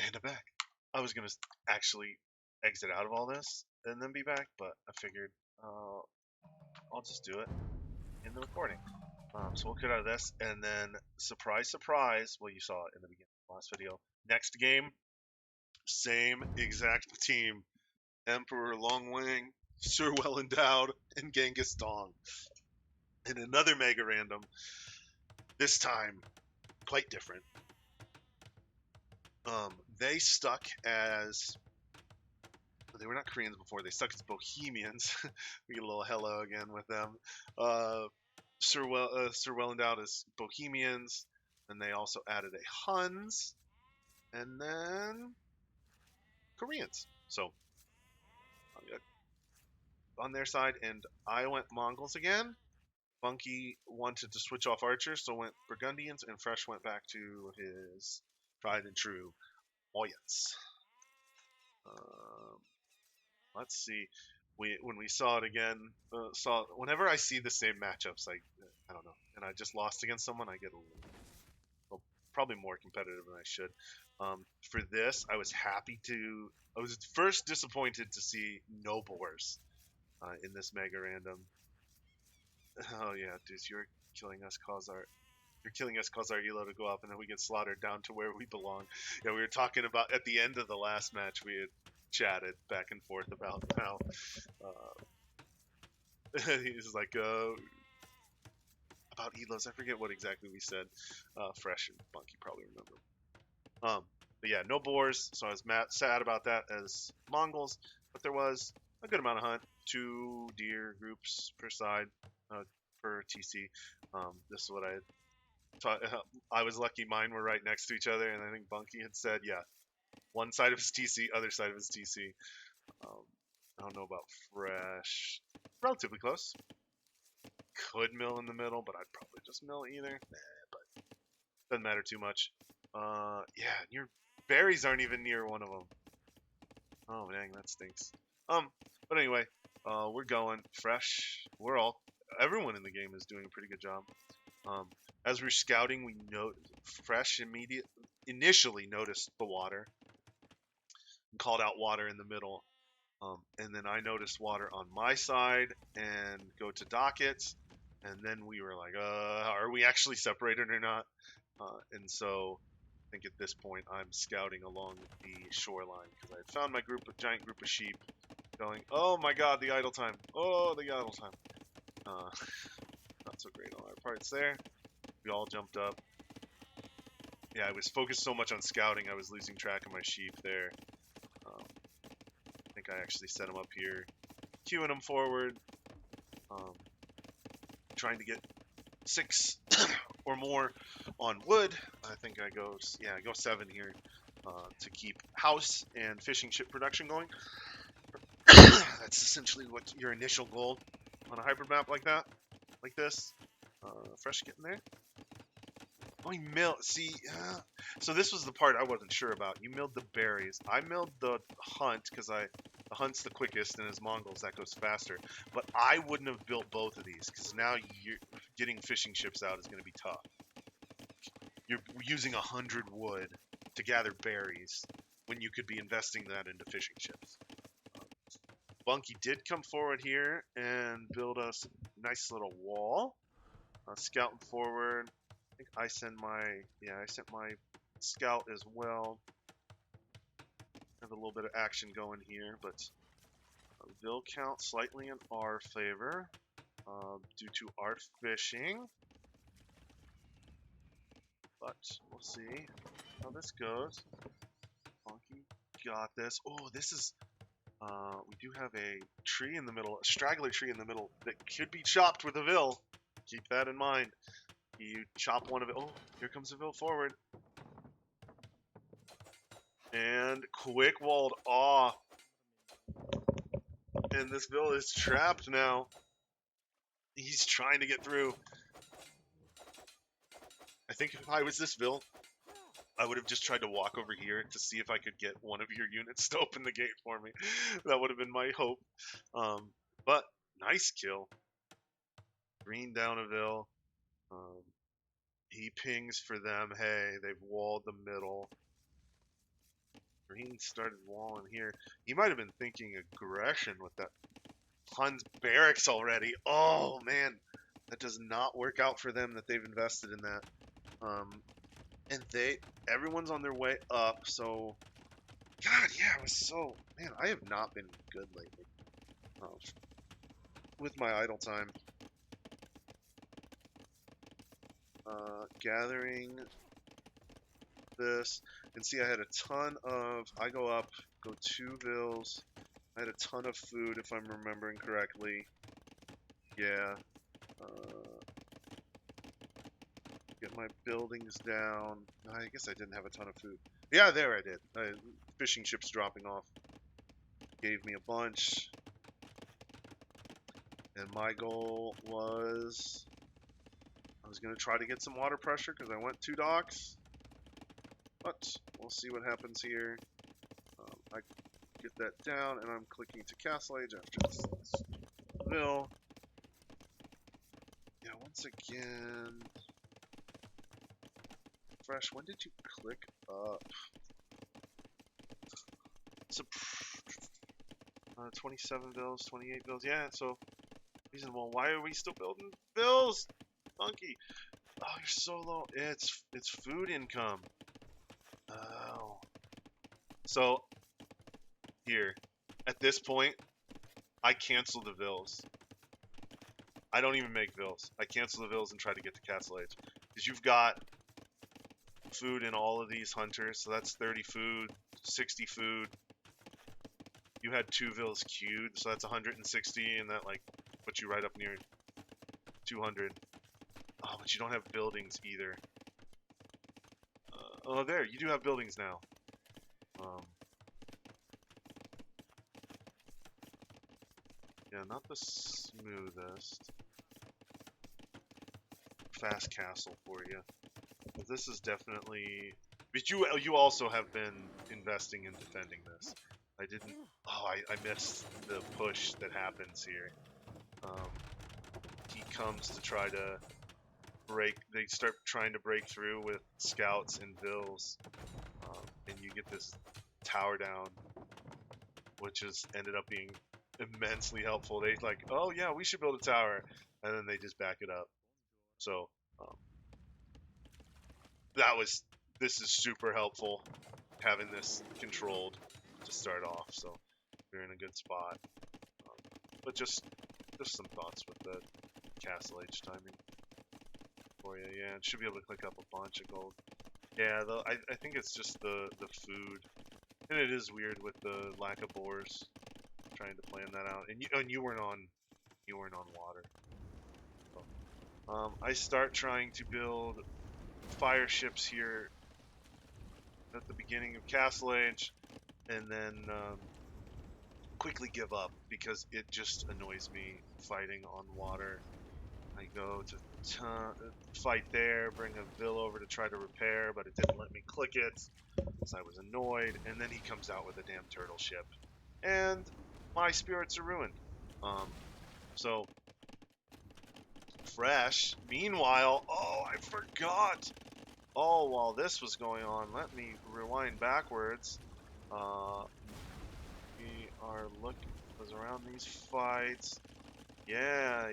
And I'm back. I was gonna actually exit out of all this and then be back, but I figured uh, I'll just do it in the recording. So we'll cut out of this, and then surprise, surprise. Well, you saw it in the beginning of the last video. Next game, same exact team: Emperor Longwing, Sir Well Endowed, and Genghis Dong. In another Mega Random, this time quite different. They stuck as they were not Koreans before. They stuck as Bohemians. We get a little hello again with them. Sir Well Endowed is Bohemians, and they also added a Huns, and then Koreans. So on their side, and I went Mongols again. Bunky wanted to switch off archers, so went Burgundians, and Fresh went back to his tried and true Moyans. Um, let's see. When we saw it again, whenever I see the same matchups, I don't know, and I just lost against someone, I get a little, well, probably more competitive than I should. For this, I was happy to. I was first disappointed to see no boars in this mega random. Oh yeah, dudes, you're killing us cause our elo to go up, and then we get slaughtered down to where we belong. Yeah, we were talking about at the end of the last match. We had chatted back and forth about how he's like about elos. I forget what exactly we said. Fresh and Bunky probably remember. But yeah, no boars, so I was sad about that as Mongols. But there was a good amount of hunt, 2 deer groups per side, per TC. This is what I thought. I was lucky mine were right next to each other, and I think Bunky had said, yeah, one side of his TC, other side of his TC. I don't know about Fresh. Relatively close. Could mill in the middle, but I'd probably just mill either. Nah, but doesn't matter too much. Yeah, your berries aren't even near one of them. Oh dang, that stinks. But anyway, we're going Fresh. Everyone in the game is doing a pretty good job. As we're scouting, we Fresh initially noticed the water and called out water in the middle. And then I noticed water on my side and go to dockets. And then we were like, are we actually separated or not? And so I think at this point I'm scouting along the shoreline because I had found my giant group of sheep going, oh my god, the idle time. Oh, the idle time. Not so great on our parts there. We all jumped up. Yeah, I was focused so much on scouting, I was losing track of my sheep there. I think I actually set them up here, queuing them forward, trying to get 6 or more on wood. I think I go 7 here to keep house and fishing ship production going. That's essentially what your initial goal on a hybrid map like this. Fresh getting there. Oh, you milled. See, so this was the part I wasn't sure about. You milled the berries. I milled the hunt because the hunt's the quickest, and as Mongols that goes faster. But I wouldn't have built both of these because now getting fishing ships out is going to be tough. You're using 100 wood to gather berries when you could be investing that into fishing ships. Bunky did come forward here and build us a nice little wall. Scouting forward. I think I sent my scout as well. Have a little bit of action going here, but Vil count slightly in our favor due to our fishing. But we'll see how this goes. Funky got this. Oh, this is. We do have a tree in the middle, a straggler tree in the middle that could be chopped with a Vil. Keep that in mind. You chop one of it. Oh, here comes a Vil forward. And quick walled off. And this Vil is trapped now. He's trying to get through. I think if I was this Vil, I would have just tried to walk over here to see if I could get one of your units to open the gate for me. That would have been my hope. But nice kill. Green down a Vil. He pings for them. Hey, they've walled the middle. He started walling here. He might have been thinking aggression with that Hun's barracks already. Oh man, that does not work out for them that they've invested in that. And everyone's on their way up. So, God, yeah, it was so man. I have not been good lately with my idle time. Gathering this, and see, I had a ton of. I go up, go 2 vills. I had a ton of food, if I'm remembering correctly. Yeah. Get my buildings down. I guess I didn't have a ton of food. Yeah, there I did. Fishing ships dropping off. Gave me a bunch. And my goal was... I was going to try to get some water pressure because I went 2 docks. But we'll see what happens here. I get that down, and I'm clicking to Castle Age after this mill. Yeah, once again... Fresh, when did you click up? So, 27 bills, 28 bills. Yeah, so reasonable. Why are we still building bills? Funky. Oh, you're so low. It's food income. Oh. So here, at this point, I cancel the bills. I don't even make bills. I cancel the bills and try to get to Castle Age. Because you've got food in all of these hunters, so that's 30 food, 60 food. You had 2 vills queued, so that's 160, and that like puts you right up near 200. Oh, but you don't have buildings either. Oh, there, you do have buildings now. Yeah, not the smoothest. Fast castle for you. But this is definitely... But you also have been investing in defending this. I didn't... Oh, I missed the push that happens here. He comes to try to break... They start trying to break through with scouts and vills. And you get this tower down, which has ended up being immensely helpful. They like, oh yeah, we should build a tower. And then they just back it up. So... this is super helpful, having this controlled to start off, so you're in a good spot. But just some thoughts with the Castle Age timing for you. Yeah, it should be able to click up a bunch of gold. Yeah, though I think it's just the food, and it is weird with the lack of boars. Trying to plan that out, and you weren't on water. So, I start trying to build fire ships here at the beginning of Castle Age, and then quickly give up because it just annoys me fighting on water. I go to fight there, bring a vill over to try to repair, but it didn't let me click it, so I was annoyed. And then he comes out with a damn turtle ship, and my spirits are ruined. So Fresh, meanwhile, oh, I forgot. Oh, while this was going on, let me rewind backwards. We are looking, was around these fights. Yeah,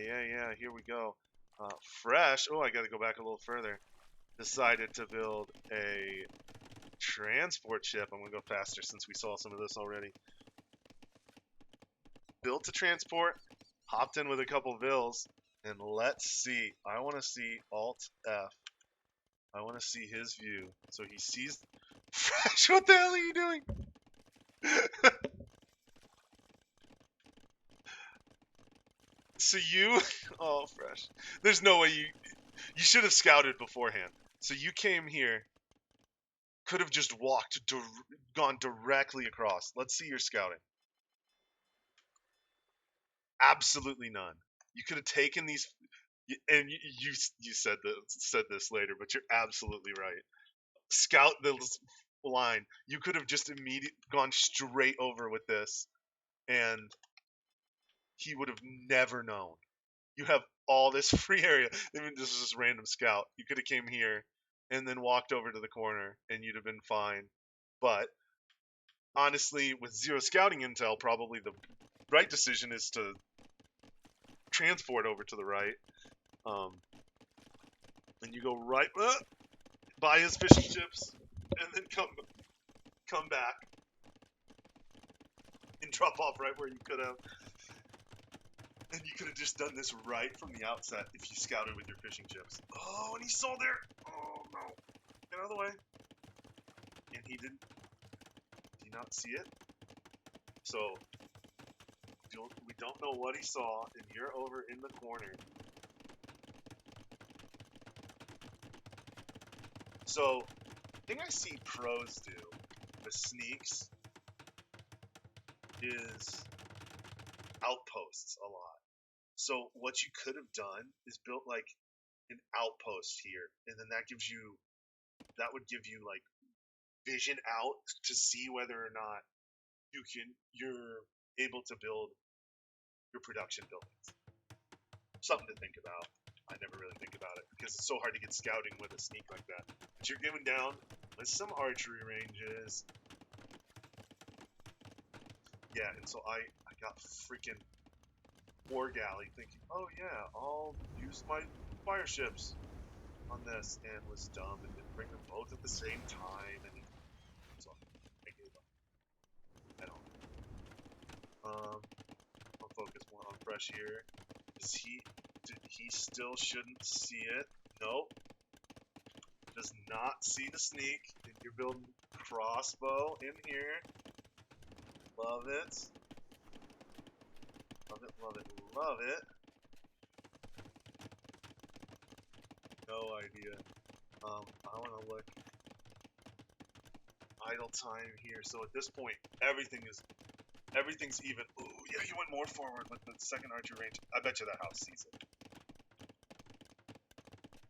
here we go. Fresh, oh, I gotta go back a little further. Decided to build a transport ship. I'm gonna go faster since we saw some of this already. Built a transport, hopped in with a couple vills, and let's see. I want to see Alt F. I want to see his view. So he sees... Fresh, what the hell are you doing? So you... Oh, Fresh. There's no way you... You should have scouted beforehand. So you came here, could have just walked, gone directly across. Let's see your scouting. Absolutely none. You could have taken these... And you said this later, but you're absolutely right. Scout the line. You could have just immediately gone straight over with this, and he would have never known. You have all this free area. Even this is just random scout. You could have came here and then walked over to the corner, and you'd have been fine. But honestly, with 0 scouting intel, probably the right decision is to transport over to the right. And you go right, buy his fishing chips, and then come back and drop off right where you could have. And you could have just done this right from the outset if you scouted with your fishing chips. Oh, and he saw there. Oh no! Get out of the way. And he didn't. Did he not see it? So we don't know what he saw, and you're over in the corner. So, the thing I see pros do with sneaks is outposts a lot. So what you could have done is built like an outpost here, and then that would give you like vision out to see whether or not you're able to build your production buildings. Something to think about. I never really think about it because it's so hard to get scouting with a sneak like that. But you're going down with some archery ranges. Yeah, and so I got freaking war galley thinking, oh yeah, I'll use my fire ships on this, and was dumb and didn't bring them both at the same time, and so I gave up. I don't. I'll focus more on fresh here. He still shouldn't see it. Nope. Does not see the sneak. And you're building crossbow in here. Love it. Love it, love it, love it. No idea. I want to look. Idle time here. So at this point, everything's even. Ooh, yeah, you went more forward with the second archer range. I bet you that house sees it.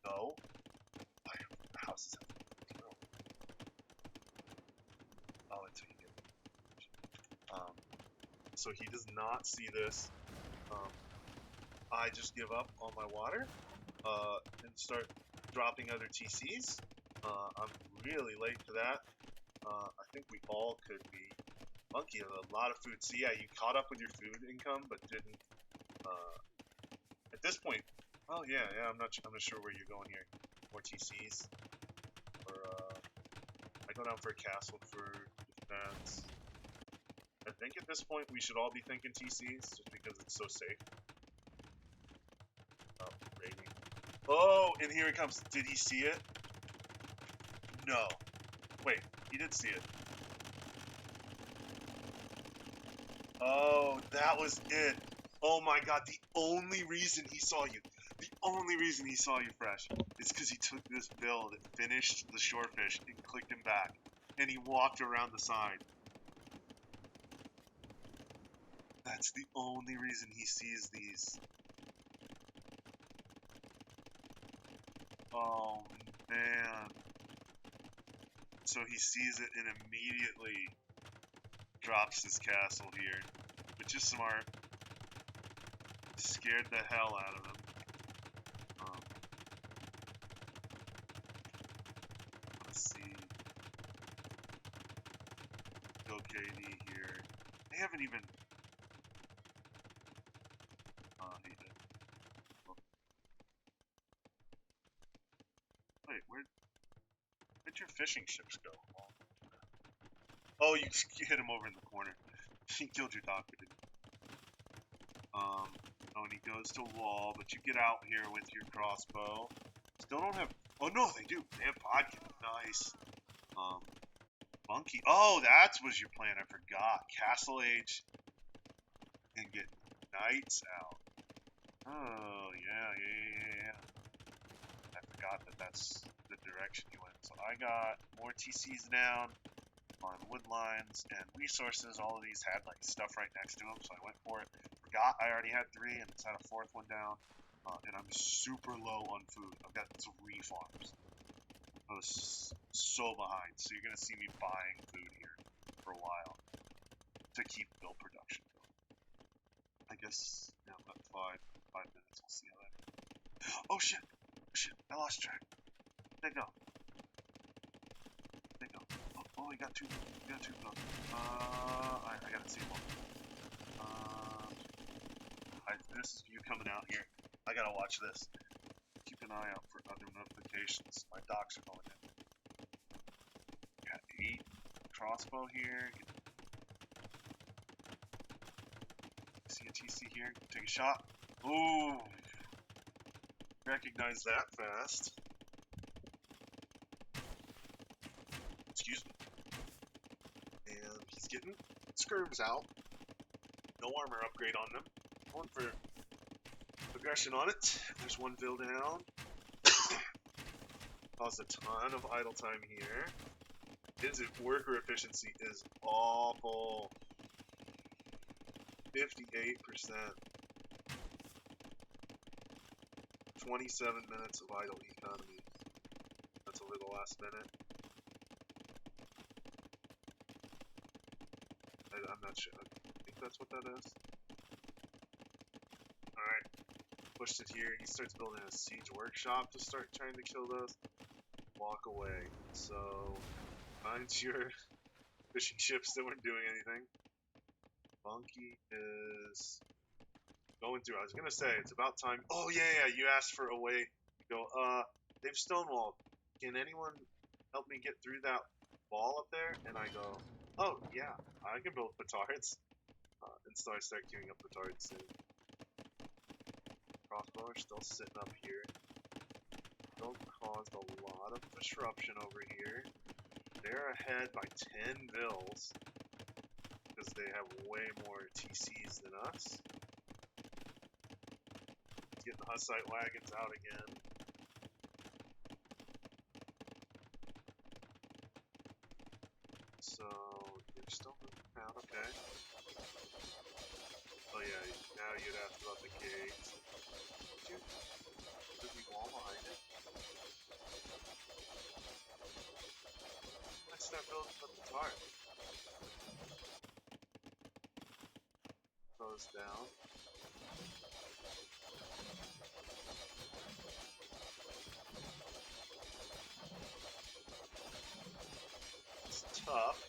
No. The house is oh, until you get it. So he does not see this. I just give up on my water and start dropping other TCs. I'm really late to that. I think we all could be. Monkey has a lot of food. So yeah, you caught up with your food income, but didn't. At this point, oh yeah, I'm not sure where you're going here. More TCs, or I go down for a castle for defense. I think at this point we should all be thinking TCs just because it's so safe. Raiding. Oh, and here he comes. Did he see it? No. Wait, he did see it. Oh, that was it. Oh my god, the only reason he saw you, Fresh, is because he took this build, finished the shorefish, and clicked him back. And he walked around the side. That's the only reason he sees these. Oh, man. So he sees it and immediately drops his castle here, which is smart. Scared the hell out of him. Let's see. Go KD here. They haven't even. He did. Wait, where'd your fishing ships go? Oh, you hit him over in the corner. He killed your doctor, didn't he? Oh, and he goes to wall, but you get out here with your crossbow. Still don't have. Oh no, they do. They have vodka. Nice. Monkey. Oh, that was your plan. I forgot. Castle Age and get knights out. Oh yeah. I forgot that's the direction you went. So I got more TCs down on wood lines and resources. All of these had like stuff right next to them, so I went for it. Forgot I already had 3 and it's had a 4th one down. And I'm super low on food. I've got 3 farms. I was so behind, so you're gonna see me buying food here for a while to keep build production going. I guess about 5 minutes. We'll see how that. Oh shit! I lost track. Where'd they go? There you go. Oh, we got two. We got two. I gotta see one. This is you coming out here. I gotta watch this. Keep an eye out for other notifications. My docs are going in. Got 8 crossbow here. See a TC here. Take a shot. Ooh. Recognize that fast. Excuse me. And he's getting skirms out. No armor upgrade on them. Going for aggression on it. There's one bill down. Caused a ton of idle time here. His worker efficiency is awful. 58%. 27 minutes of idle economy. That's over the last minute. I'm not sure. I think that's what that is. Alright. Pushed it here. He starts building a siege workshop to start trying to kill those. Walk away. So, find your fishing ships that weren't doing anything. Monkey is going through. I was gonna say, it's about time. Oh, yeah, you asked for a way to go, they've stonewalled. Can anyone help me get through that wall up there? And I go, oh, yeah, I can build petards. And so I start queuing up petards soon. Crossbow are still sitting up here. Still caused a lot of disruption over here. They're ahead by 10 vills. Because they have way more TCs than us. Getting the Hussite wagons out again. So, you're still moving out, okay. Oh yeah, now you'd ask about the gates. Could be wall behind it. Let's start building the guitar. Goes down. It's tough.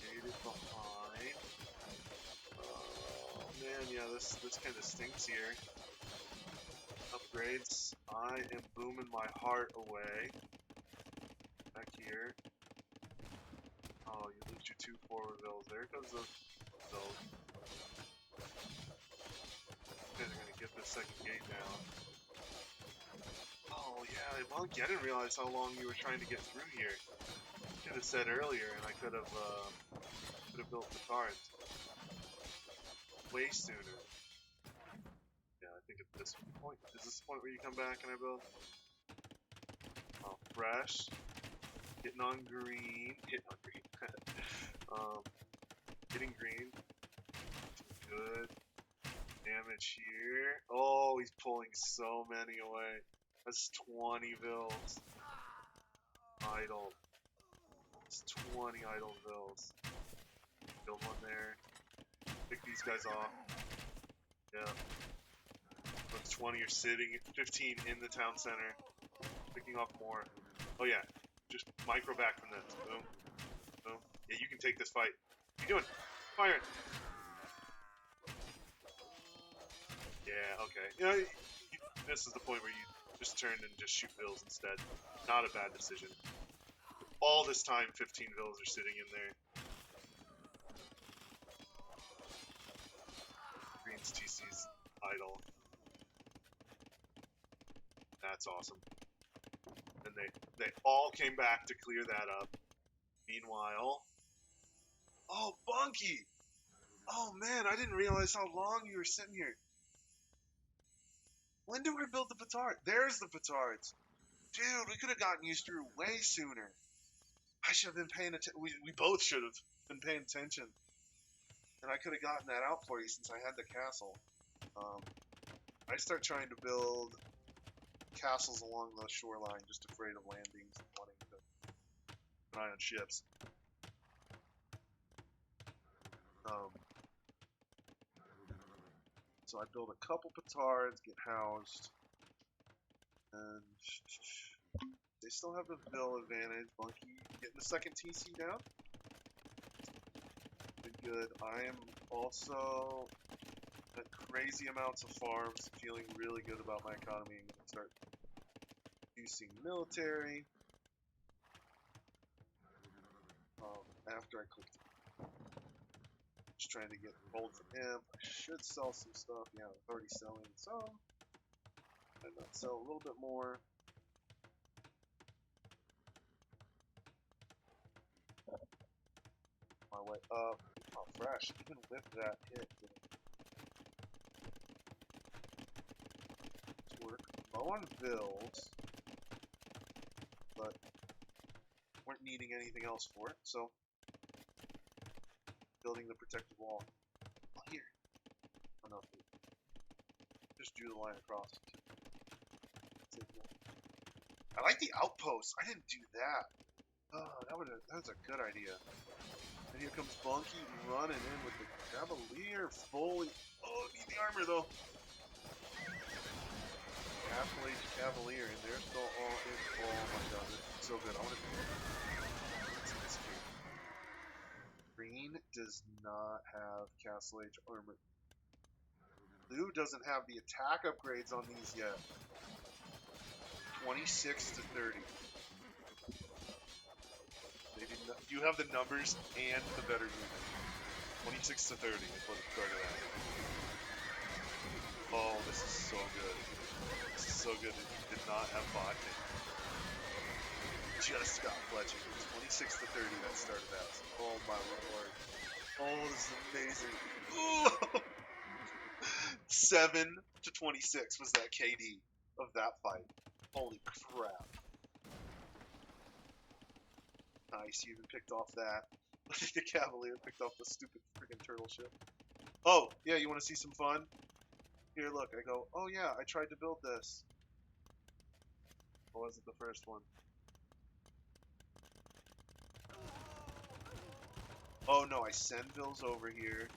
Gated behind. Oh man, yeah, this kind of stinks here. Upgrades. I am booming my heart away. Back here. Oh, you lose your 2 forward vills. There goes the vills. Okay, they're gonna get this second gate down. Oh yeah, Monkey, I didn't realize how long you were trying to get through here. Should have said earlier, and I could have built the cards way sooner. Yeah, I think at this point, is this the point where you come back and I build? Oh, fresh. Hitting on green. Hitting on green. Hitting green. Good. Damage here. Oh, he's pulling so many away. That's 20 vills. Idle. It's 20 idle vills. Build one there. Pick these guys off. Yeah. Look, 20 are sitting, 15 in the town center. Picking off more. Oh yeah. Just micro back from this. Boom. Boom. Yeah, you can take this fight. What are you doing? Fire! Yeah, okay. You know, this is the point where you just turn and just shoot vills instead. Not a bad decision. All this time, 15 vills are sitting in there. Green's TC's idle. That's awesome. And they all came back to clear that up. Meanwhile... Oh, Bunky! Oh man, I didn't realize how long you were sitting here. When did we build the petard? There's the petards. Dude, we could have gotten used through way sooner. I should have been paying attention. We both should have been paying attention. And I could have gotten that out for you since I had the castle. I start trying to build castles along the shoreline, just afraid of landings and wanting to keep an eye on ships. So I build a couple petards, get housed, and They still have the Ville advantage. Bunky getting the second TC down. Good. I am also at crazy amounts of farms, feeling really good about my economy. I'm going to start using military. After I clicked, just trying to get gold from him. I should sell some stuff. Yeah, I'm already selling some. I might sell a little bit more. My way up. Oh, fresh. Even with that hit, it's work. Low on bills, but weren't needing anything else for it, so building the protective wall. Oh, here. Oh, no. Just drew the line across. I like the outpost. I didn't do that. Oh, that was a good idea. And here comes Bunky running in with the Cavalier fully. Oh, need the armor though. Castle Age Cavalier, and they're still all in. Oh my god, this is so good. I want to see this here. Green does not have Castle Age armor. Blue doesn't have the attack upgrades on these yet. 26 to 30. You have the numbers and the better unit. 26 to 30 is what it started at. Oh, this is so good. This is so good. It did not have botting. Just got fletching. 26 to 30 that started at. Oh my lord. Oh, this is amazing. Ooh. 7 to 26 was that KD of that fight. Holy crap. Nice, you even picked off that. The Cavalier picked off the stupid freaking turtle ship. Oh, yeah, you want to see some fun? Here, look, I go, oh yeah, I tried to build this. Or was it the first one? Oh no, I send Bills over here.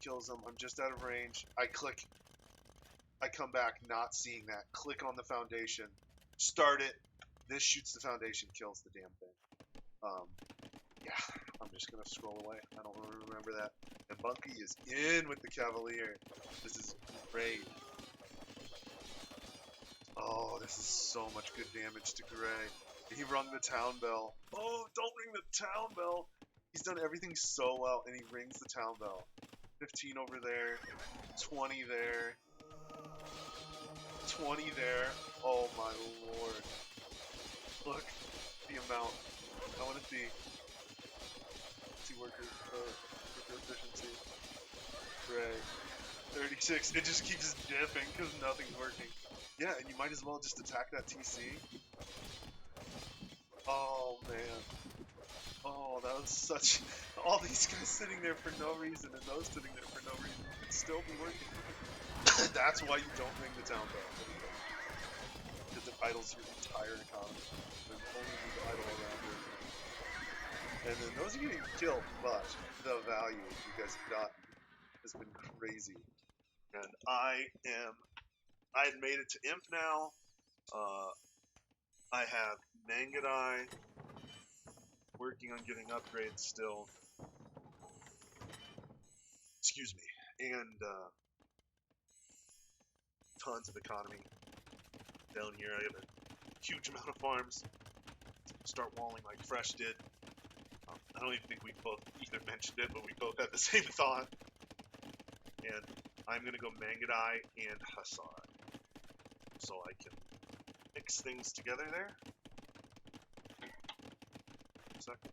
Kills them, I'm just out of range. I click. I come back not seeing that. Click on the foundation. Start it. This shoots the foundation, kills the damn thing. Yeah, I'm just gonna scroll away. I don't remember that. And Bunky is in with the Cavalier. This is great. Oh, this is so much good damage to Gray. He rung the town bell. Oh, don't ring the town bell. He's done everything so well, and he rings the town bell. 15 over there, 20 there, 20 there. Oh my lord. Look, the amount. I want to see worker efficiency. Right. 36. It just keeps dipping because nothing's working. Yeah, and you might as well just attack that TC. Oh man. Oh, that was such. All these guys sitting there for no reason, and those sitting there for no reason could still be working. That's why you don't ring the town bell. Because it idles your entire economy. There's only the idle around here. And then those are getting killed, but the value you guys have gotten has been crazy. And I had made it to Imp now. I have Mangadai working on getting upgrades still. Excuse me. And tons of economy down here. I have a huge amount of farms. Start walling like Fresh did. I don't even think we both either mentioned it, but we both had the same thought. And I'm going to go Mangadai and Hassan. So I can mix things together there. Second.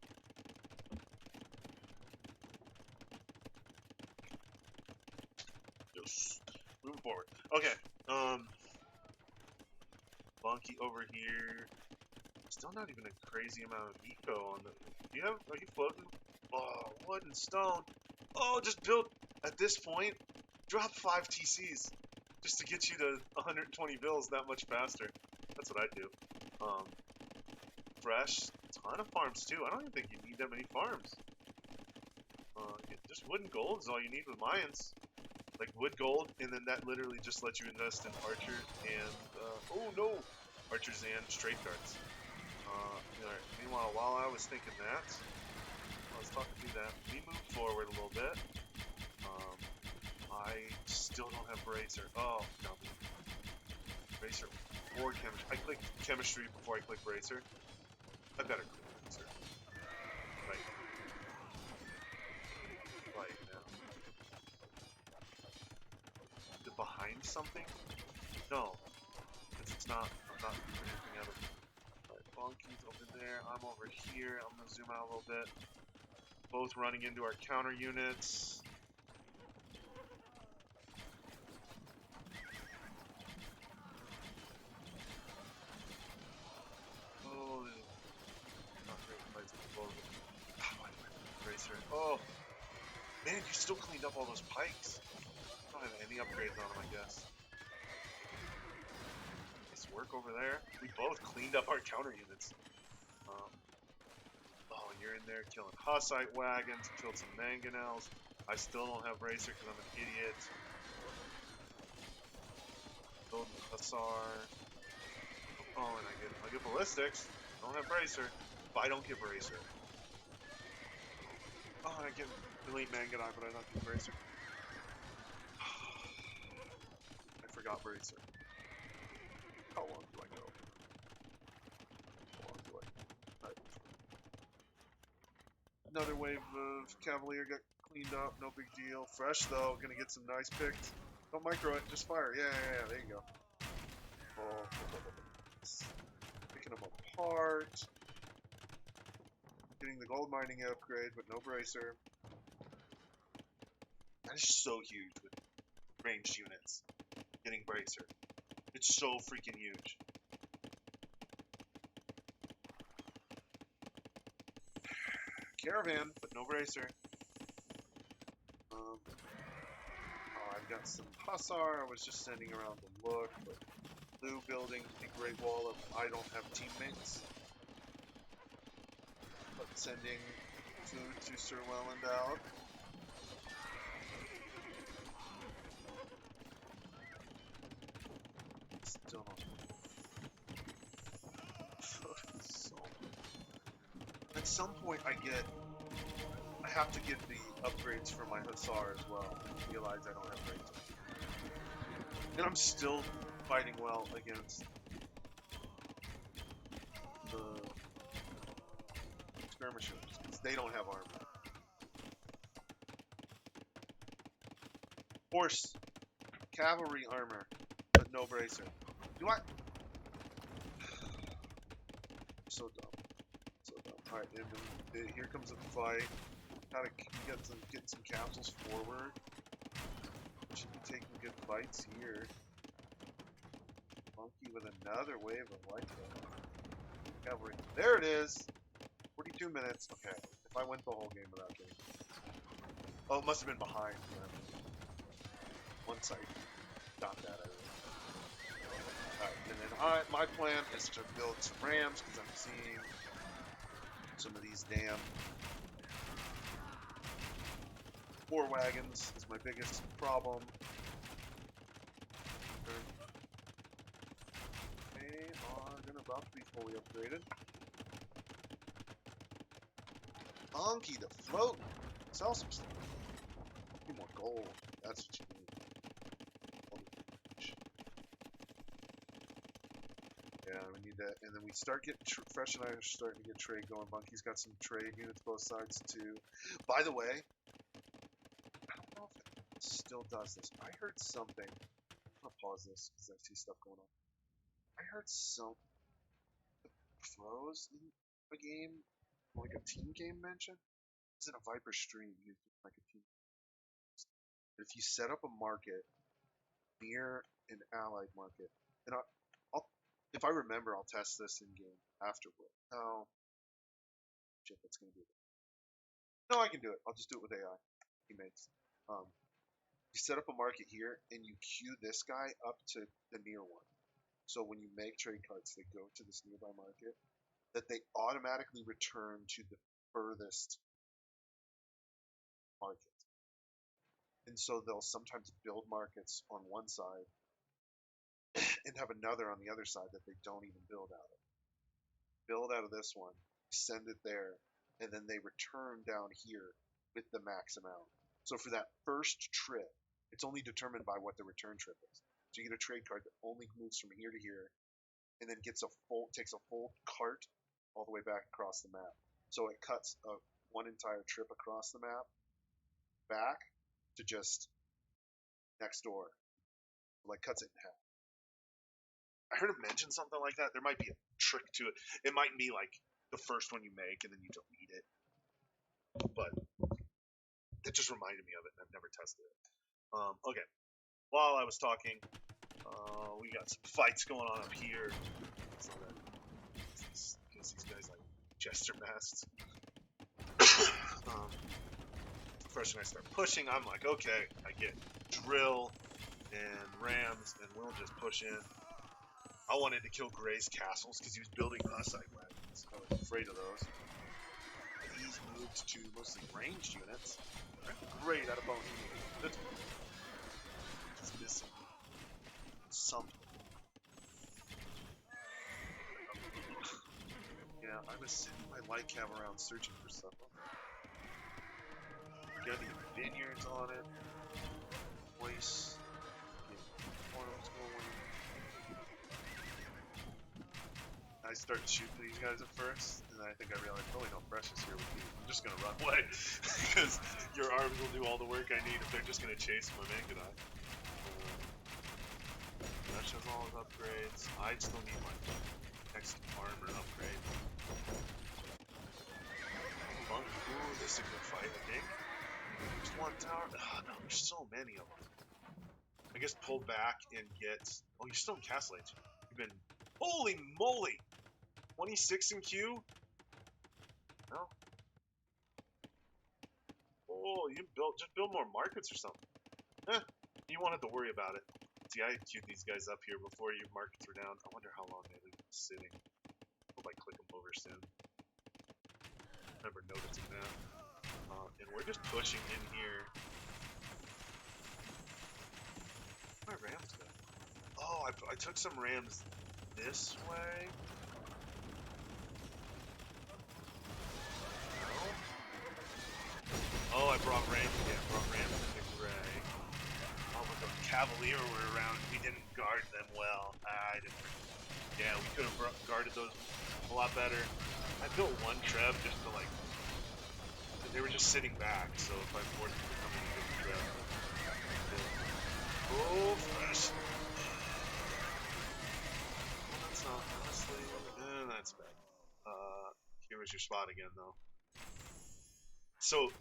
Yes. Moving forward. Okay. Bunky over here. Still not even a crazy amount of eco on the. Are you floating? Oh, wood and stone. Oh, just build at this point. Drop 5 TCs just to get you to 120 bills that much faster. That's what I do. Fresh, ton of farms too. I don't even think you need that many farms. Just wood and gold is all you need with Mayans. Like wood, gold, and then that literally just lets you invest in archers and. Oh no! archers and straight guards. Alright, meanwhile, while I was thinking that, I was talking through that, we moved forward a little bit. I still don't have Bracer. Oh, dummy. Bracer or chemistry. I clicked chemistry before I clicked Bracer. I better click Bracer. Right. Right now. Is it behind something? No. Because it's not. I'm not doing anything out of it. Alright, Bonky's over there. I'm over here. I'm gonna zoom out a little bit. Both running into our counter units. Oh, not great fights with both of them. Racer. Oh, man, you still cleaned up all those pikes. I don't have any upgrades on them, I guess. Nice work over there. We both cleaned up our counter units. Oh, you're in there killing Hussite wagons, killed some mangonels. I still don't have Racer because I'm an idiot. Building Hussar. Oh, and I get ballistics. I don't have Bracer. But I don't get Bracer. Oh, and I get Elite Mangonite, but I don't get Bracer. I forgot Bracer. How long do I go? How long do I go? Right. Another wave of Cavalier got cleaned up, no big deal. Fresh though, gonna get some nice picks. Don't micro it, just fire. Yeah, there you go. Oh, picking them apart. Getting the gold mining upgrade, but no Bracer. That is so huge with ranged units. Getting Bracer. It's so freaking huge. Caravan, but no Bracer. Oh, I've got some Hussar. I was just sending around to look, but blue building a Great Wall of I don't have teammates. But sending food to Sir Wellandau. Still not. So, at some point I have to get the upgrades for my Hussar as well. I realize I don't have Bracer. And I'm still fighting well against the skirmishers, because they don't have armor. Horse, cavalry armor, but no Bracer. Do I? So dumb. So dumb. Alright, and then here comes a fight. Gotta get some capsules forward. Should be taking good fights here. Monkey with another wave of light cavalry. There it is! 42 minutes. Okay. If I went the whole game without getting. Oh, it must have been behind. Once I got that, Alright, and then my plan is to build some rams because I'm seeing some of these damn war wagons is my biggest problem. They are gonna about to be fully upgraded. Monkey to float. Sell some stuff. Need more gold. That's what you need. Yeah, we need that. And then we start getting Fresh and I are starting to get trade going. Monkey's got some trade units both sides too. By the way, I don't know if it still does this. I heard something. I'm gonna pause this because I see stuff going on. I heard some pros in a game, like a team game mentioned. It's in a Viper stream, like a team. If you set up a market near an allied market, and I'll if I remember, I'll test this in game afterward. No, shit, that's gonna do it. No, I can do it. I'll just do it with AI teammates. You set up a market here, and you queue this guy up to the near one. So when you make trade cards, they go to this nearby market. That they automatically return to the furthest market. And so they'll sometimes build markets on one side and have another on the other side that they don't even build out of. Build out of this one, send it there, and then they return down here with the max amount. So for that first trip, it's only determined by what the return trip is. So you get a trade card that only moves from here to here, and then takes a full cart all the way back across the map. So it cuts one entire trip across the map back to just next door. Like cuts it in half. I heard him mention something like that. There might be a trick to it. It might be like the first one you make and then you delete it. But it just reminded me of it, and I've never tested it. Okay. While I was talking, we got some fights going on up here. So that because these guys like jester masks. First when I start pushing, I'm like, okay, I get drill and rams, and we'll just push in. I wanted to kill Gray's castles because he was building Hussite wagons. I was afraid of those. He's moved to mostly ranged units. They're great at a bone. He's missing something. Yeah, I was sitting my light cam around searching for stuff. Got any vineyards on it? Place. I started shooting these guys at first, and I think I realized, probably no precious here with you. I'm just gonna run away, because your arms will do all the work I need if they're just gonna chase my Mangonite. Rush has all his upgrades. I still need my next armor upgrade. Monk, ooh, this is a good fight, I think. Just one tower. Oh, no, there's so many of them. I guess pull back and get. Oh, you're still in Castle Age. You've been. Holy moly! 26 in Q? No. Oh, you just build more markets or something. You won't have to worry about it. See, I queued these guys up here before your markets were down. I wonder how long they leave them sitting. Hope I click them over soon. Never noticing that. And we're just pushing in here. Where my rams go? Oh, I took some rams this way. Oh, I brought Rams. Yeah, I brought Rams to Gray. Oh, but the Cavalier were around. We didn't guard them well. I didn't. Yeah, we could have guarded those a lot better. I built one Treb just to like. They were just sitting back, so if I forced them to come in and get the Treb. Oh, fresh. That's not honestly. That's bad. Here was your spot again, though. So.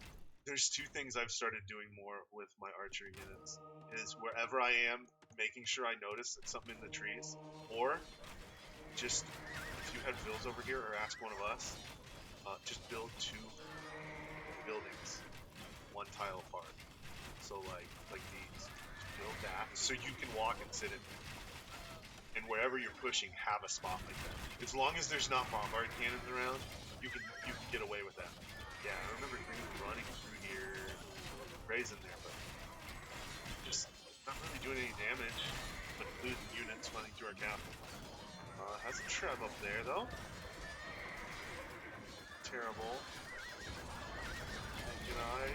There's two things I've started doing more with my archery units, is wherever I am, making sure I notice something in the trees, or just, if you had Vills over here, or ask one of us, just build two buildings, one tile apart. So like these, just build that, so you can walk and sit in. And wherever you're pushing, have a spot like that. As long as there's not bombard cannons around, you can get away with that. Yeah, I remember running through here, Gray's in there, but just not really doing any damage, but losing units running through our capital. Has a Treb up there, though. Terrible. Can I?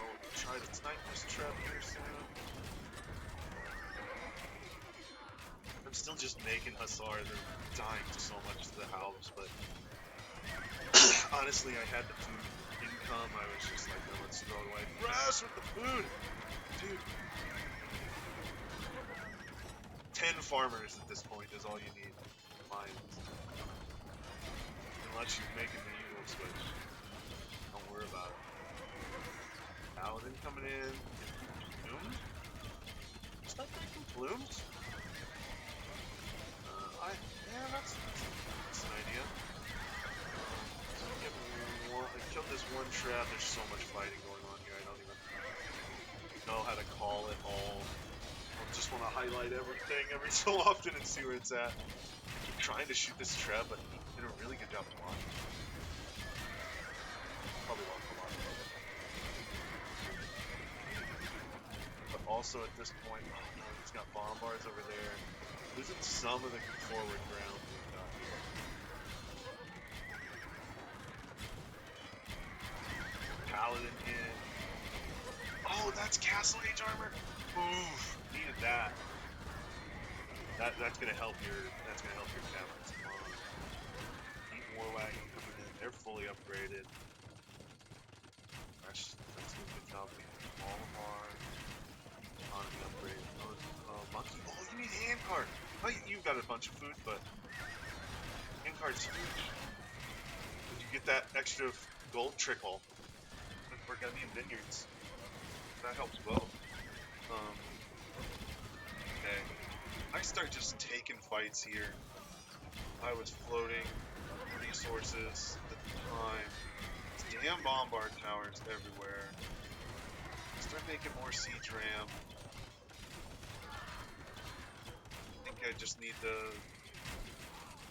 Oh, try to snipe this Treb here soon. I'm still just making Hussar. They're dying so much to the house, but honestly, I had the food income. I was just like, no, let's throw it away. Rush with the food! Dude. 10 farmers at this point is all you need. Mines. Unless you're making the usual switch. Don't worry about it. Paladin coming in. Plumes? Is that making plumes? Yeah, that's an idea. I killed this one trap. There's so much fighting going on here. I don't even know how to call it all. I just want to highlight everything every so often and see where it's at. I keep trying to shoot this trap, but he did a really good job blocking. Probably lost a lot. But Also at this point, oh no, he's got bombards over there. Losing some of the forward ground. Paladin in. Oh, that's Castle Age armor. Oof, needed that. That's gonna help your caverns. Deep War Wagon coming in. They're fully upgraded. That's good company. All of our economy upgrade. Monkey. Oh, you need hand card. Oh, you've got a bunch of food, but hand card's huge. You get that extra gold trickle. We're gonna be in vineyards. That helps both. Okay. I start just taking fights here. I was floating resources at the time. Damn bombard towers everywhere. Start making more siege ram. I think I just need to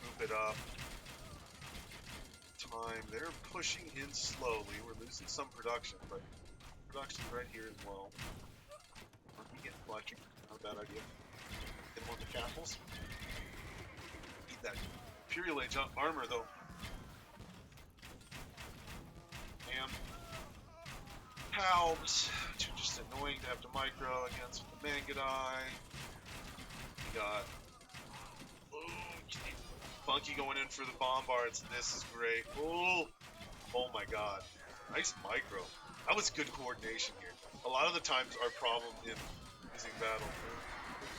move it up. Time. They're pushing in slowly. We're losing some production, but production's right here as well. Monkey getting fletching. Not a bad idea. Get more of the castles. Need that Imperial Age armor though. And Halbs, which are just annoying to have to micro against with the Mangadai. We got Funky going in for the bombards. This is great. Oh my god. Nice micro. That was good coordination here. A lot of the times our problem in losing battle.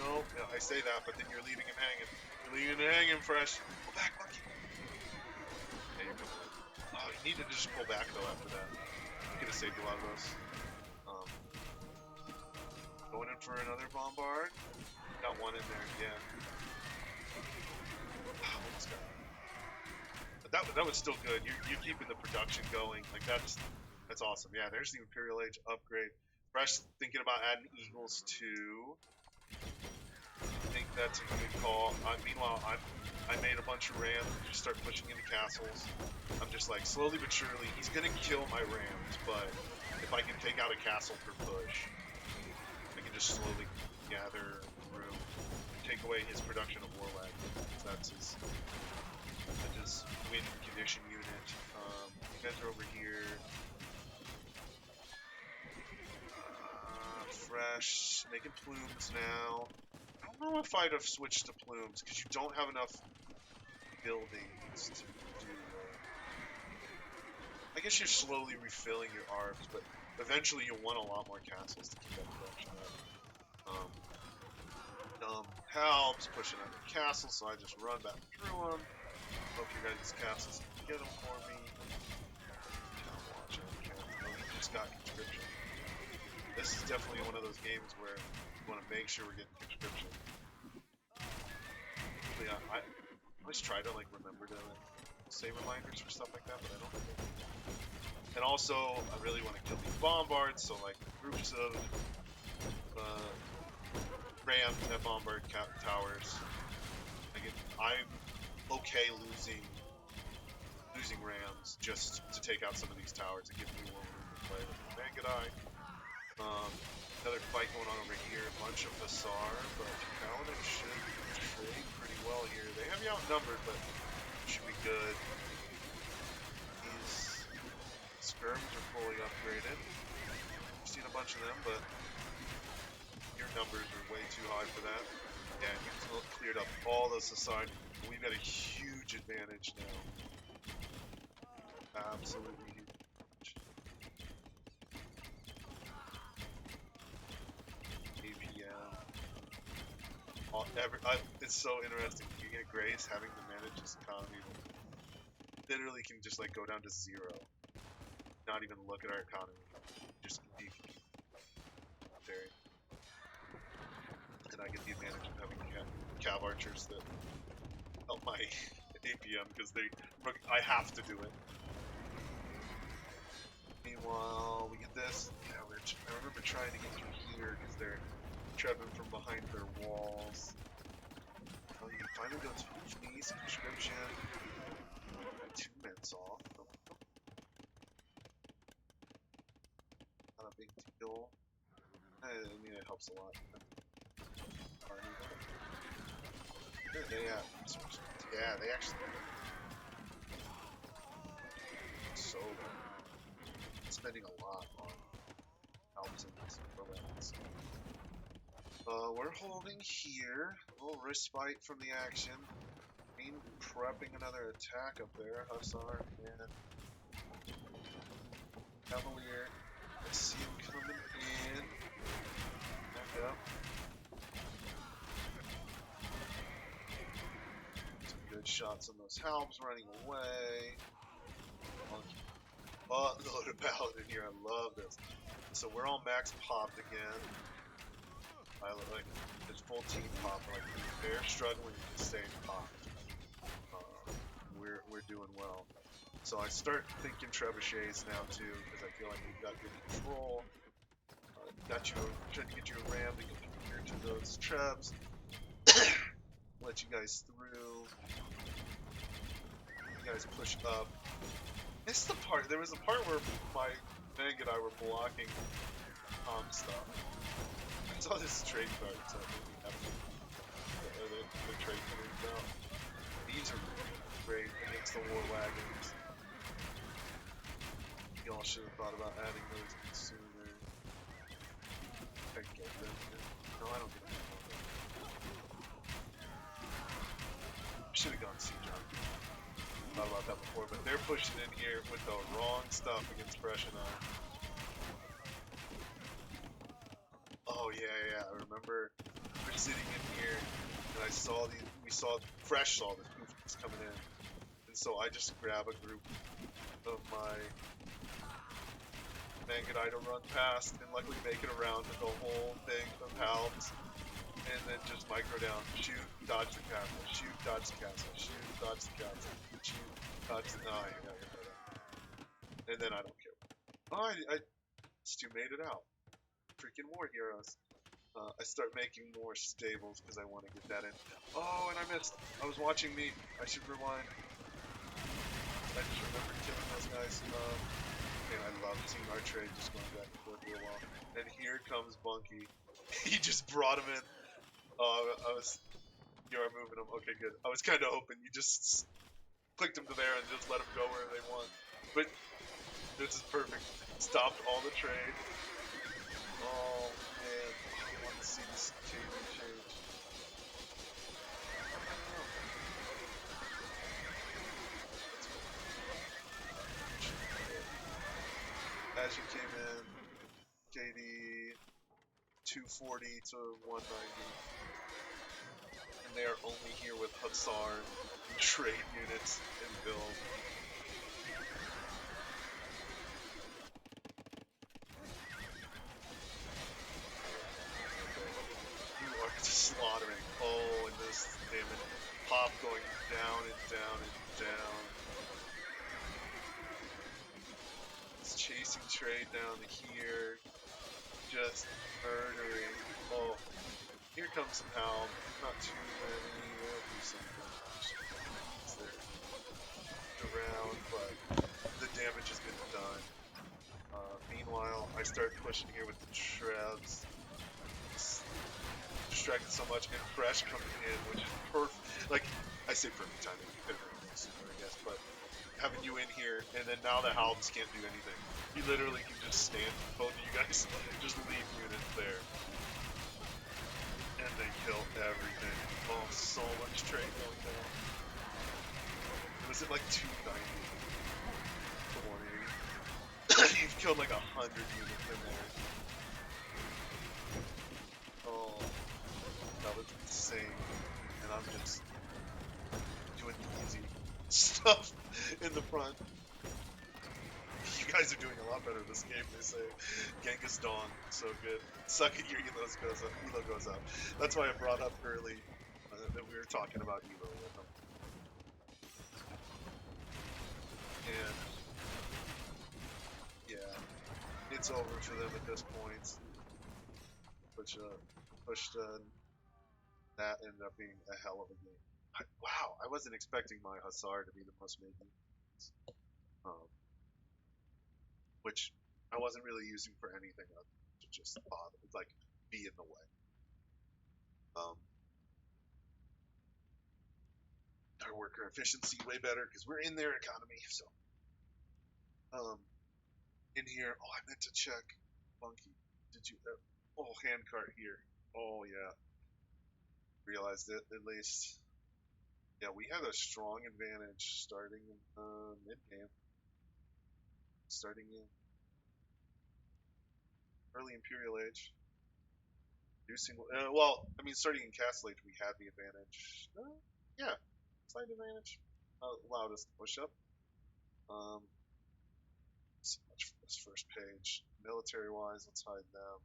No, I say that, but then you're leaving him hanging. You're leaving him hanging fresh. Go back, Funky. Yeah, you're coming in. Oh, you needed to just pull back though after that. You could have saved a lot of those. Going in for another bombard. Got one in there again. But that was still good. You're keeping the production going. Like that's awesome. Yeah, there's the Imperial Age upgrade. Fresh thinking about adding Eagles too. I think that's a good call. Meanwhile, I made a bunch of rams and just start pushing into castles. I'm just like slowly but surely. He's gonna kill my rams, but if I can take out a castle per push, I can just slowly gather through, take away his production of Warlag. That's his win condition unit. You guys are over here. Fresh, making plumes now. I don't know if I'd have switched to plumes because you don't have enough buildings to do. I guess you're slowly refilling your arbs, but eventually you'll want a lot more castles to keep that production up. Halbs pushing out the castles, so I just run back through them. Hope you guys' castles can get them for me. Watch out, he just got conscription. This is definitely one of those games where you want to make sure we're getting conscription. Yeah, I always try to like remember to say reminders for stuff like that, but I don't. And also, I really want to kill these bombards, so like groups of rams that bombard towers. I'm okay losing rams just to take out some of these towers and give me more room to play with the Mangadai. Another fight going on over here. A bunch of Vassar, but Paladin should trade pretty well here. They have you outnumbered, but should be good. These skirms are fully upgraded. I've seen a bunch of them, but your numbers are way too high for that. Yeah, you've cleared up all those society. We've got a huge advantage now. Absolutely huge. It's so interesting. You get Grace having to manage this economy. Literally can just like go down to 0. Not even look at our economy. Just be very. And I get the advantage of having cav archers that help my APM because I have to do it. Meanwhile, we get this. Yeah, I remember trying to get through here because they're trapping from behind their walls. Oh, you can finally go to Japanese conscription. Got 2 minutes off. Not a big deal. I mean, it helps a lot. Yeah, they actually so spending a lot on helps and weapons. We're holding here. A little respite from the action. Bean prepping another attack up there. Hussar and Cavalier. I see him coming in. Back up. Some good shots on those helms running away. Buttload of paladin here. I love this. So we're all max popped again. I like it's full team pop. Like they're struggling to stay popped. We're doing well. So I start thinking trebuchets now too, because I feel like we've got good control. Trying to get you a ram to get here to those trebs. Let you guys through. You guys push up. This is the part. There was a part where my Meg and I were blocking stuff. I saw this trade card, so the trade cards out. These are great against the war wagons. Y'all should have thought about adding those in sooner. I can get them. No, I don't get them. Should have gone see John. Thought about that before, but they're pushing in here with the wrong stuff against Fresh and I. Oh yeah, I remember we're sitting in here, and we saw Fresh saw the goofies coming in, and so I just grab a group of my Mangadai to run past, and luckily make it around to the whole thing of halves, and then just micro down, shoot, dodge the castle, shoot, dodge the castle, shoot, dodge the castle, shoot, dodge the and then I don't care. Oh, Stu made it out. Freaking war heroes. I start making more stables because I want to get that in. Oh, and I missed. I was watching me. I should rewind. I just remember killing those guys. Man, I love seeing our trade just going back and forth real well. And here comes Bunky. He just brought him in. You are moving him. Okay, good. I was kind of hoping you just clicked him to there and just let him go where they want. But this is perfect. Stopped all the trade. Oh man, I want to see this change. As you came in, KD 240 to 190. And they are only here with Hussar and trade units and build. Slaughtering. Oh, and this damage. Pop going down and down and down. It's chasing trade down to here. Just murdering. Oh, here comes some helm. Not too many. There'll be some around, but the damage has been done. Meanwhile, I start pushing here with the Trebs. Distracted so much, and Fresh coming in, which is perfect. Like, I say perfect timing, you could have been sooner, I guess, but having you in here, and then now the Halbs can't do anything. You literally can just stand, both of you guys, just leave units there. And they kill everything. Oh, so much trade going down. Was it like 290 to 180? You've killed like 100 units in there. Oh. That was insane, and I'm just doing easy stuff in the front. You guys are doing a lot better this game, they say. Genghis Dawn, so good. Suck it, your elo goes up. That's why I brought up early that we were talking about elo with them. And yeah, it's over for them at this point. Pushed that ended up being a hell of a game. Wow, I wasn't expecting my Hussar to be the most made units, which I wasn't really using for anything other than just bother, like be in the way. Um, our worker efficiency way better because we're in their economy. So in here, oh, I meant to check. Monkey, did you? Oh, hand cart here. Oh yeah, realized it at least. Yeah, we had a strong advantage starting in mid game, starting in early Imperial Age. Reducing, well, I mean, starting in Castle Age, we had the advantage. Yeah, slight advantage. Allowed us to push up. Um, so much for this first page. Military wise, let's hide them.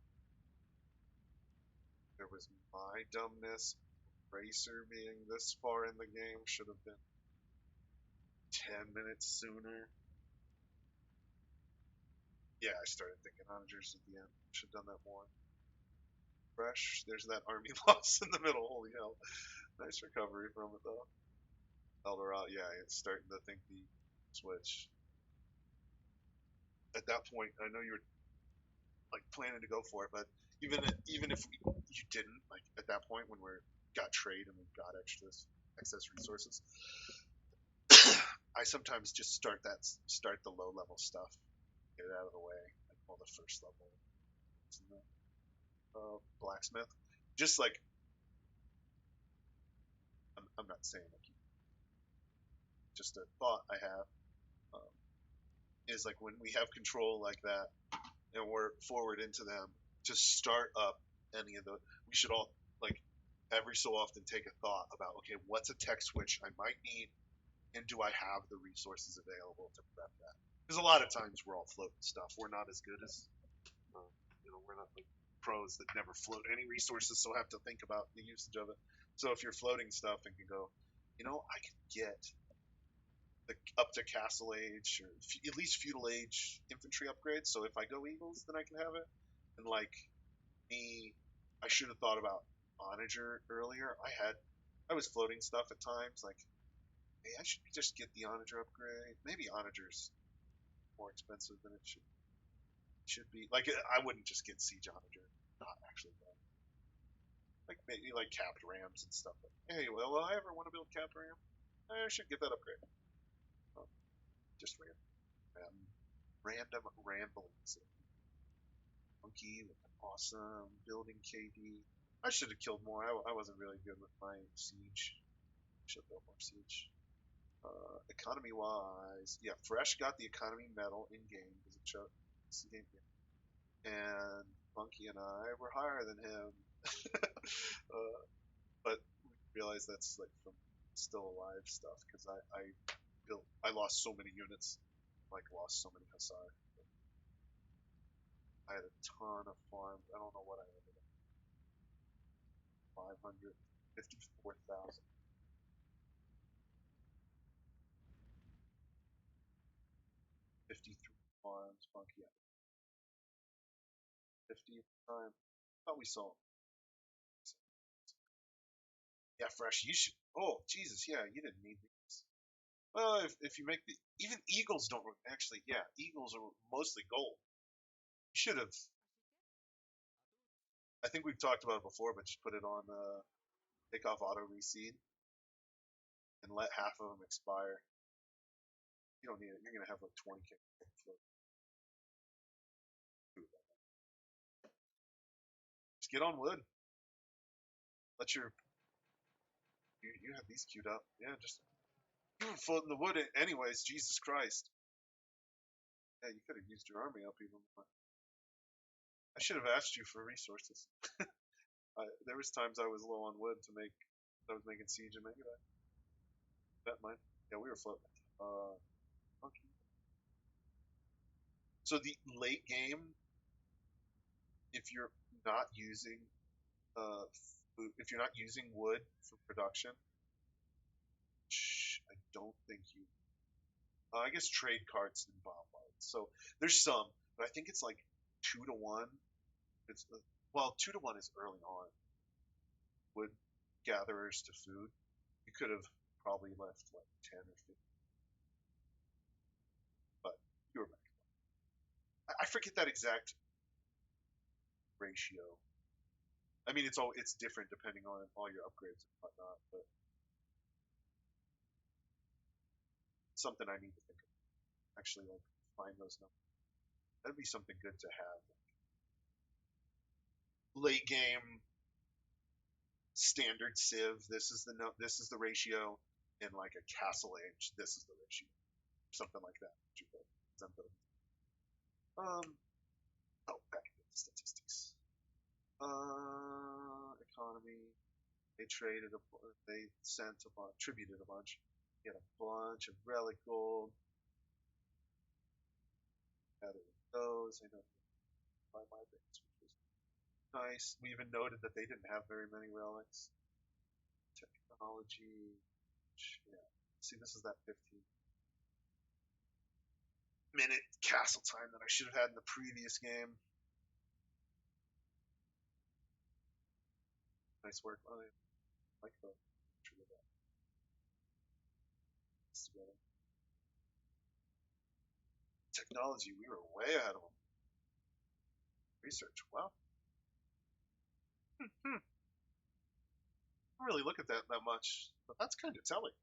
There was my dumbness. Racer being this far in the game should have been 10 minutes sooner. Yeah, I started thinking onagers at the end. Should have done that more. Fresh. There's that army loss in the middle. Holy hell. Nice recovery from it, though. Eldorado, yeah, it's starting to think the switch. At that point, I know you were like planning to go for it, but even if you didn't, like at that point when we're got trade and we've got excess resources, I sometimes just start the low level stuff, get it out of the way, like all the first level, blacksmith, just like I'm not saying like just a thought I have, um, is like when we have control like that and we're forward into them to start up any of the, we should all like every so often take a thought about, okay, what's a tech switch I might need, and do I have the resources available to prep that? Because a lot of times we're all floating stuff. We're not as good as, we're not like pros that never float any resources, so have to think about the usage of it. So if you're floating stuff and can go, I can get up to Castle Age or at least Feudal Age infantry upgrades. So if I go Eagles, then I can have it. And like me, I should have thought about Onager earlier. I was floating stuff at times. Like, hey, I should just get the Onager upgrade. Maybe Onager's more expensive than it should be. Like, I wouldn't just get Siege Onager. Not actually done. Like maybe like capped rams and stuff. Like, hey, well, will I ever want to build capped ram? I should get that upgrade. Um, just random ramblings. Monkey with an awesome building KD. I should have killed more. I wasn't really good with my siege. Should have built more siege. Economy wise, yeah, Fresh got the economy medal in game because it showed it's the game, and Monkey and I were higher than him. But we realized that's like from still alive stuff because I lost so many units, like lost so many Hussar. I had a ton of farms. I don't know what I ended up. 554,000. 53 farms. Monkey at 50 time. Thought we saw. Yeah, Fresh. You should. Oh, Jesus. Yeah, you didn't need these. Well, if you make the even Eagles don't actually. Yeah, Eagles are mostly gold. You should have. I think we've talked about it before, but just put it on take off auto reseed and let half of them expire. You don't need it. You're gonna have like 20k. Just get on wood. Let your you have these queued up. Yeah, just you were floating the wood anyways. Jesus Christ. Yeah, you could have used your army up even more. I should have asked you for resources. There was times I was low on wood to make. I was making siege and Mega. That might. Yeah, we were floating. Okay. So the late game, if you're not using if you're not using wood for production, I don't think you. I guess trade carts and bombards. So there's some, but I think it's like 2 to 1. It's well, 2 to 1 is early on. Wood gatherers to food. You could have probably left like 10 or 15, but you were back. I forget that exact. ratio. I mean, it's different depending on all your upgrades and whatnot, but something I need to think of. Actually, like find those numbers. That'd be something good to have. Late game standard civ. This is the ratio. In like a castle age, this is the ratio. Something like that. Oh, back to the statistics. Economy. They tributed a bunch. He had a bunch of relic gold. Gathered those. I know by my base, which was nice. We even noted that they didn't have very many relics. Technology. Yeah. See, this is that 15-minute castle time that I should have had in the previous game. Nice work on it. I like the picture of that. Technology, we were way ahead of them. Research, wow. I don't really look at that much, but that's kind of telling.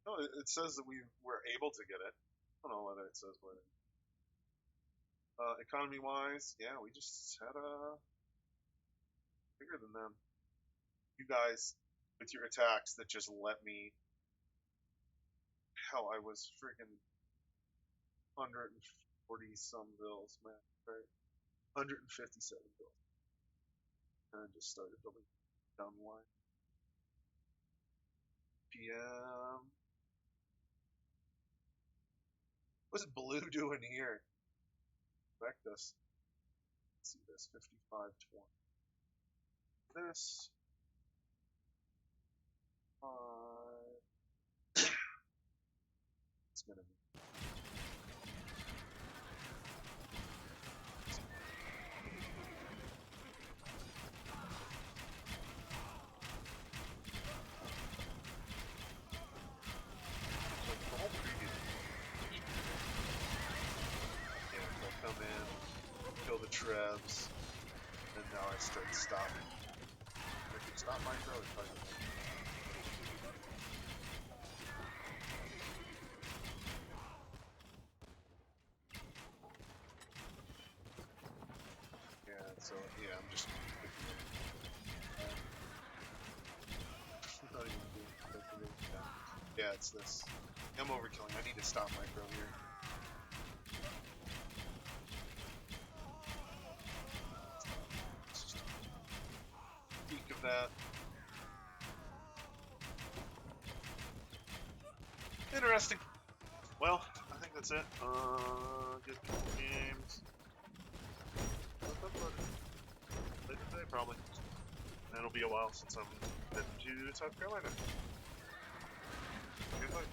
No, it says that we were able to get it. I don't know whether it says what. Economy-wise, yeah, we just had a bigger than them. You guys, with your attacks that just let me. Hell, I was freaking 140 some bills, man. Right? 157 bills. And I just started building down the line. PM. What's Blue doing here? Back this. Let's see this. 55-20. This. 5. It's gonna be. Come in, kill the trebs, and now I start stopping. If I can stop micro, it's fine. Yeah, so yeah, I'm just not even doing that. Yeah, it's this. I'm overkilling. I need to stop micro here. Of that. Interesting. Well, I think that's it. Get games. Later today, probably. And it'll be a while since I'm heading to South Carolina. Goodbye.